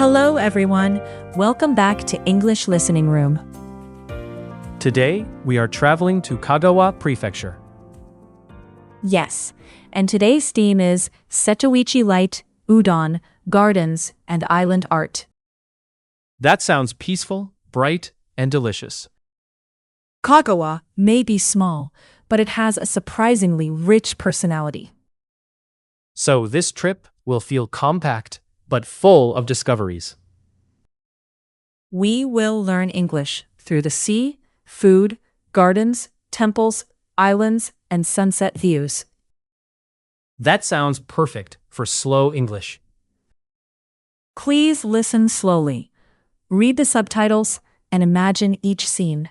Hello, everyone. Welcome back to English Listening Room. Today, we are traveling to Kagawa Prefecture. Yes, and today's theme is Seto Inland Udon, Gardens, and Island Art. That sounds peaceful, bright, and delicious. Kagawa may be small, but it has a surprisingly rich personality. So this trip will feel compact, but full of discoveries. We will learn English through the sea, food, gardens, temples, islands, and sunset views. That sounds perfect for slow English. Please listen slowly. Read the subtitles and imagine each scene.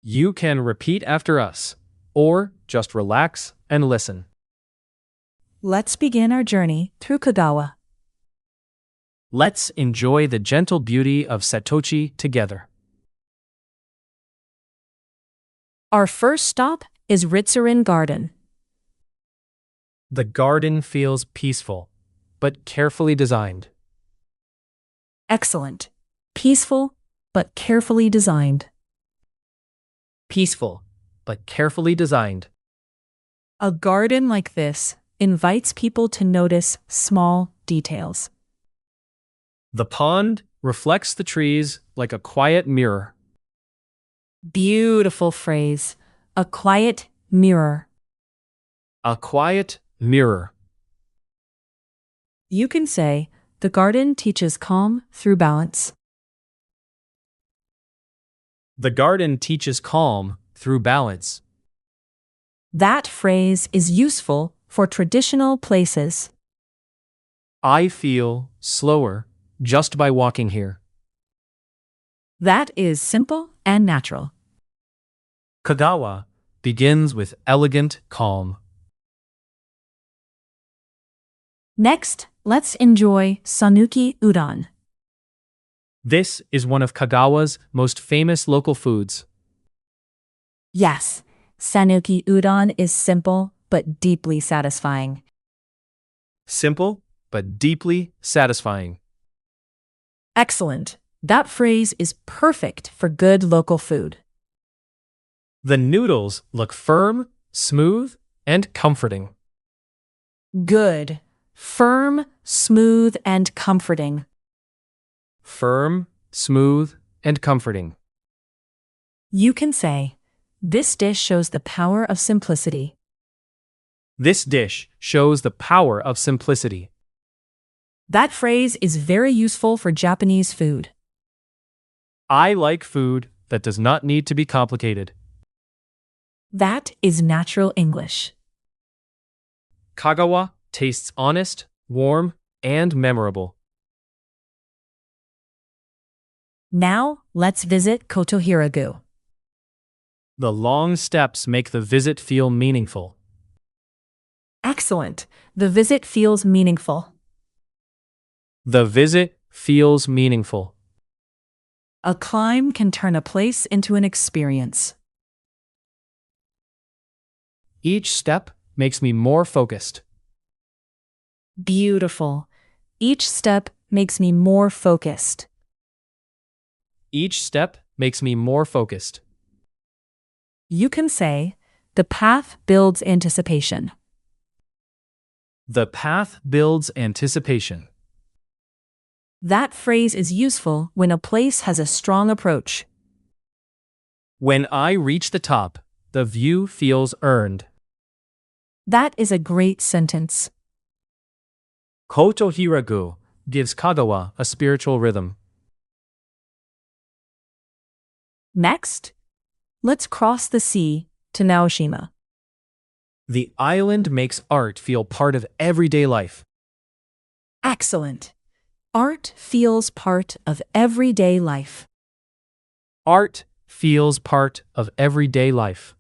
You can repeat after us, or just relax and listen. Let's begin our journey through Kagawa. Let's enjoy the gentle beauty of Setochi together. Our first stop is Ritsurin Garden. The garden feels peaceful, but carefully designed. Excellent. Peaceful, but carefully designed. Peaceful, but carefully designed. A garden like this invites people to notice small details. The pond reflects the trees like a quiet mirror. Beautiful phrase. A quiet mirror. A quiet mirror. You can say, the garden teaches calm through balance. The garden teaches calm through balance. That phrase is useful for traditional places. I feel slower just by walking here. That is simple and natural. Kagawa begins with elegant calm. Next, let's enjoy Sanuki Udon. This is one of Kagawa's most famous local foods. Yes, Sanuki Udon is simple but deeply satisfying. Simple, but deeply satisfying. Excellent. That phrase is perfect for good local food. The noodles look firm, smooth, and comforting. Good. Firm, smooth, and comforting. Firm, smooth, and comforting. You can say, this dish shows the power of simplicity. This dish shows the power of simplicity. That phrase is very useful for Japanese food. I like food that does not need to be complicated. That is natural English. Kagawa tastes honest, warm, and memorable. Now, let's visit Kotohira-gu. The long steps make the visit feel meaningful. Excellent. The visit feels meaningful. The visit feels meaningful. A climb can turn a place into an experience. Each step makes me more focused. Beautiful. Each step makes me more focused. Each step makes me more focused. You can say, the path builds anticipation. The path builds anticipation. That phrase is useful when a place has a strong approach. When I reach the top, the view feels earned. That is a great sentence. Kotohira-gu gives Kagawa a spiritual rhythm. Next, let's cross the sea to Naoshima. The island makes art feel part of everyday life. Excellent. Art feels part of everyday life. Art feels part of everyday life.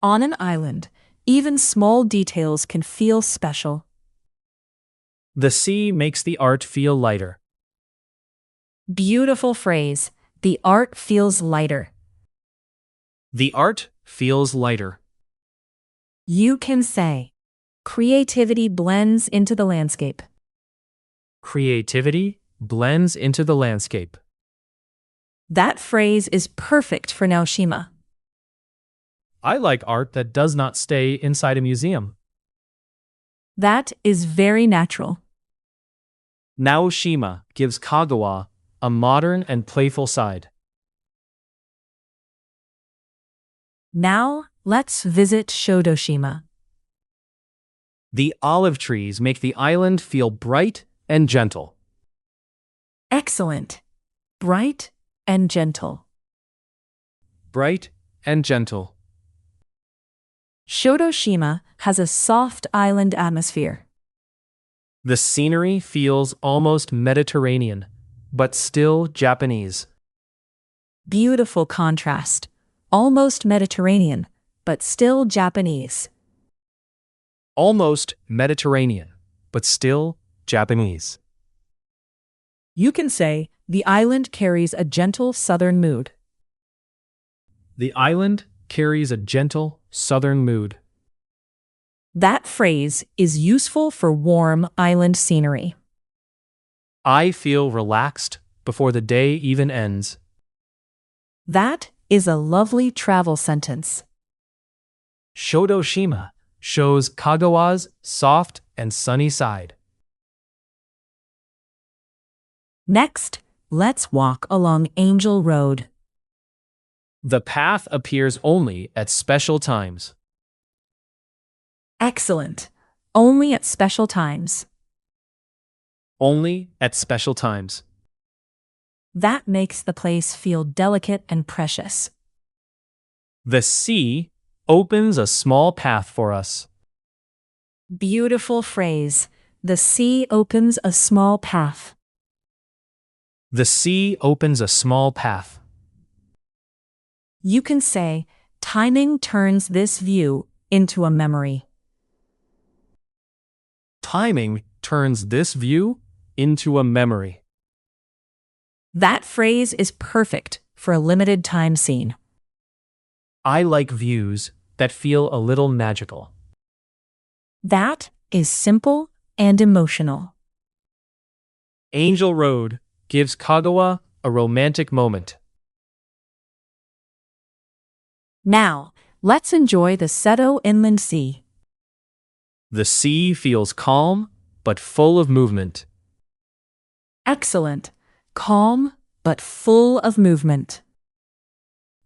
On an island, even small details can feel special. The sea makes the art feel lighter. Beautiful phrase. The art feels lighter. The art feels lighter. You can say, creativity blends into the landscape. Creativity blends into the landscape. That phrase is perfect for Naoshima. I like art that does not stay inside a museum. That is very natural. Naoshima gives Kagawa a modern and playful side. Now, let's visit Shodoshima. The olive trees make the island feel bright and gentle. Excellent. Bright and gentle. Bright and gentle. Shodoshima has a soft island atmosphere. The scenery feels almost Mediterranean, but still Japanese. Beautiful contrast. Almost Mediterranean, but still Japanese. Almost Mediterranean, but still Japanese. You can say the island carries a gentle southern mood. The island carries a gentle southern mood. That phrase is useful for warm island scenery. I feel relaxed before the day even ends. That is a lovely travel sentence. Shodoshima shows Kagawa's soft and sunny side. Next, let's walk along Angel Road. The path appears only at special times. Excellent. Only at special times. Only at special times. That makes the place feel delicate and precious. The sea opens a small path for us. Beautiful phrase. The sea opens a small path. The sea opens a small path. You can say, timing turns this view into a memory. Timing turns this view into a memory. That phrase is perfect for a limited time scene. I like views that feel a little magical. That is simple and emotional. Angel Road gives Kagawa a romantic moment. Now, let's enjoy the Seto Inland Sea. The sea feels calm, but full of movement. Excellent. Calm, but full of movement.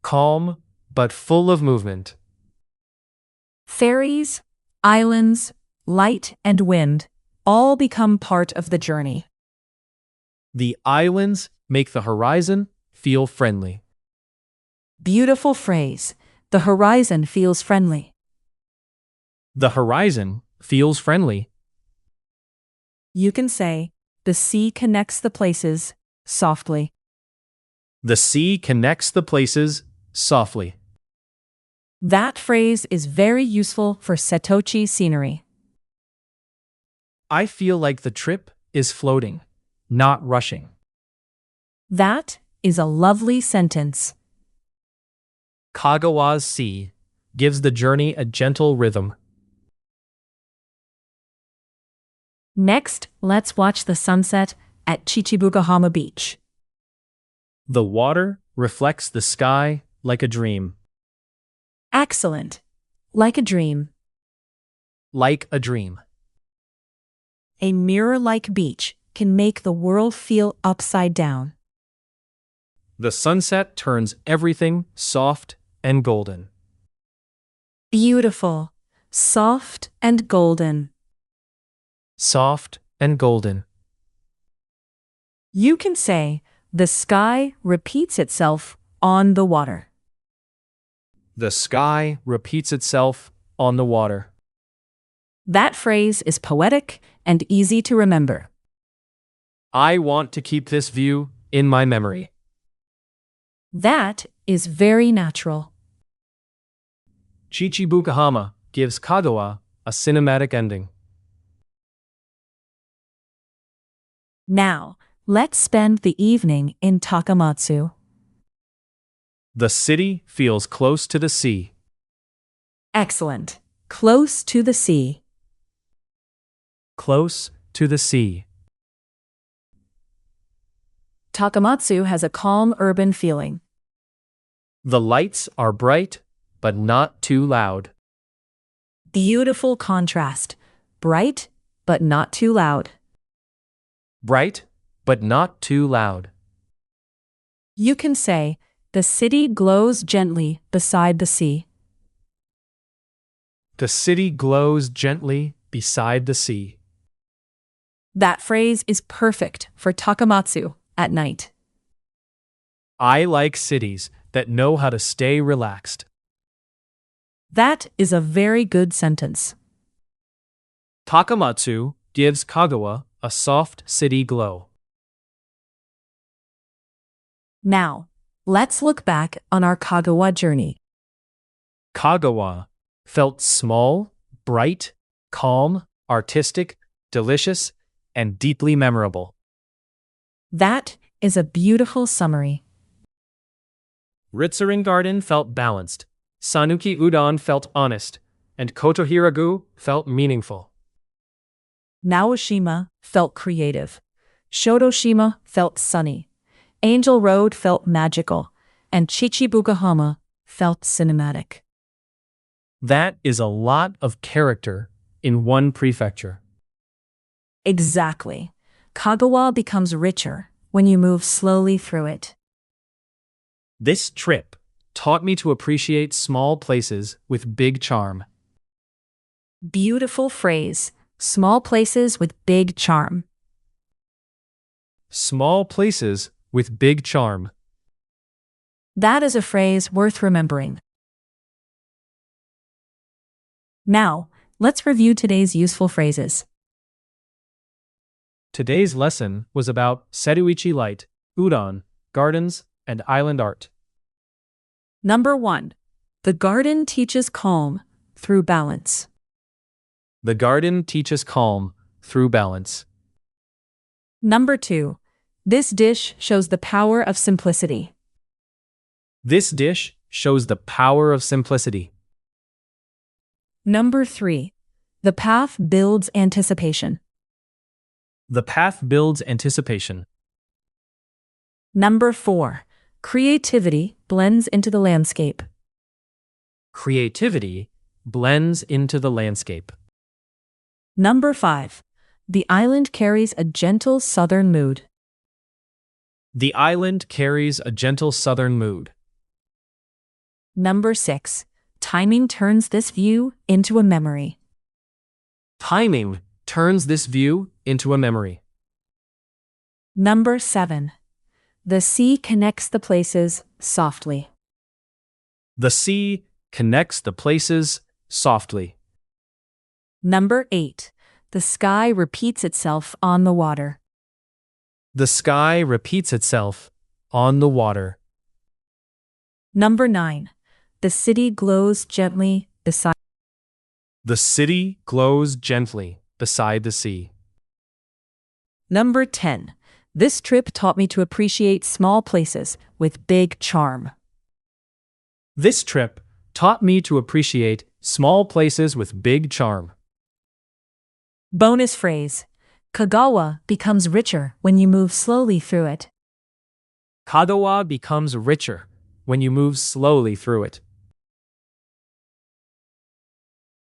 Calm, but full of movement. Ferries, islands, light and wind all become part of the journey. The islands make the horizon feel friendly. Beautiful phrase. The horizon feels friendly. The horizon feels friendly. You can say, the sea connects the places softly. The sea connects the places softly. That phrase is very useful for Setochi scenery. I feel like the trip is floating, not rushing. That is a lovely sentence. Kagawa's sea gives the journey a gentle rhythm. Next, let's watch the sunset at Chichibugahama Beach. The water reflects the sky like a dream. Excellent. Like a dream. Like a dream. A mirror-like beach can make the world feel upside down. The sunset turns everything soft and golden. Beautiful. Soft and golden. Soft and golden. You can say, the sky repeats itself on the water. The sky repeats itself on the water. That phrase is poetic and easy to remember. I want to keep this view in my memory. That is very natural. Chichibugahama gives Kagawa a cinematic ending. Now, let's spend the evening in Takamatsu. The city feels close to the sea. Excellent. Close to the sea. Close to the sea. Takamatsu has a calm urban feeling. The lights are bright, but not too loud. Beautiful contrast. Bright, but not too loud. Bright, but not too loud. You can say, the city glows gently beside the sea. The city glows gently beside the sea. That phrase is perfect for Takamatsu at night. I like cities that know how to stay relaxed. That is a very good sentence. Takamatsu gives Kagawa a soft city glow. Now, let's look back on our Kagawa journey. Kagawa felt small, bright, calm, artistic, delicious, and deeply memorable. That is a beautiful summary. Ritsurin Garden felt balanced, Sanuki Udon felt honest, and Kotohira-gu felt meaningful. Naoshima felt creative. Shodoshima felt sunny. Angel Road felt magical. And Chichibugahama felt cinematic. That is a lot of character in one prefecture. Exactly. Kagawa becomes richer when you move slowly through it. This trip taught me to appreciate small places with big charm. Beautiful phrase. Small places with big charm. Small places with big charm. That is a phrase worth remembering. Now, let's review today's useful phrases. Today's lesson was about Seto Light, Udon, gardens, and island art. Number 1. The garden teaches calm through balance. The garden teaches calm through balance. Number 2. This dish shows the power of simplicity. This dish shows the power of simplicity. Number 3. The path builds anticipation. The path builds anticipation. Number 4. Creativity blends into the landscape. Creativity blends into the landscape. Number 5. The island carries a gentle southern mood. The island carries a gentle southern mood. Number 6. Timing turns this view into a memory. Timing turns this view into a memory. Number 7. The sea connects the places softly. The sea connects the places softly. Number 8. The sky repeats itself on the water. The sky repeats itself on the water. Number 9. The city glows gently beside. The city glows gently beside the sea. Number 10. This trip taught me to appreciate small places with big charm. This trip taught me to appreciate small places with big charm. Bonus phrase. Kagawa becomes richer when you move slowly through it. Kagawa becomes richer when you move slowly through it.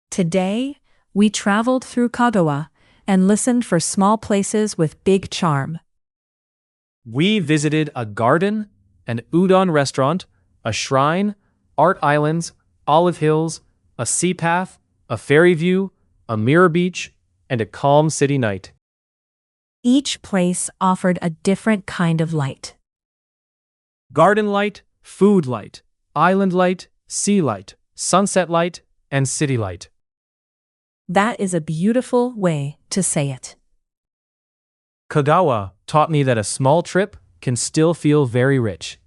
Today, we traveled through Kagawa and listened for small places with big charm. We visited a garden, an udon restaurant, a shrine, art islands, olive hills, a sea path, a ferry view, a mirror beach, and a calm city night. Each place offered a different kind of light. Garden light, food light, island light, sea light, sunset light, and city light. That is a beautiful way to say it. Kagawa taught me that a small trip can still feel very rich.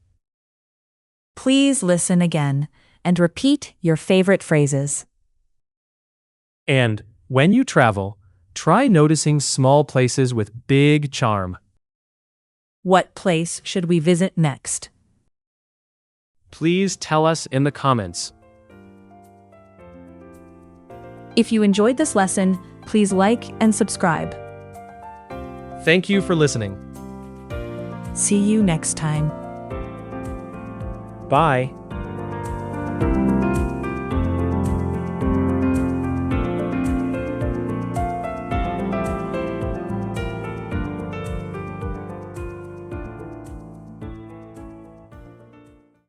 Please listen again and repeat your favorite phrases. And when you travel, try noticing small places with big charm. What place should we visit next? Please tell us in the comments. If you enjoyed this lesson, please like and subscribe. Thank you for listening. See you next time. Bye.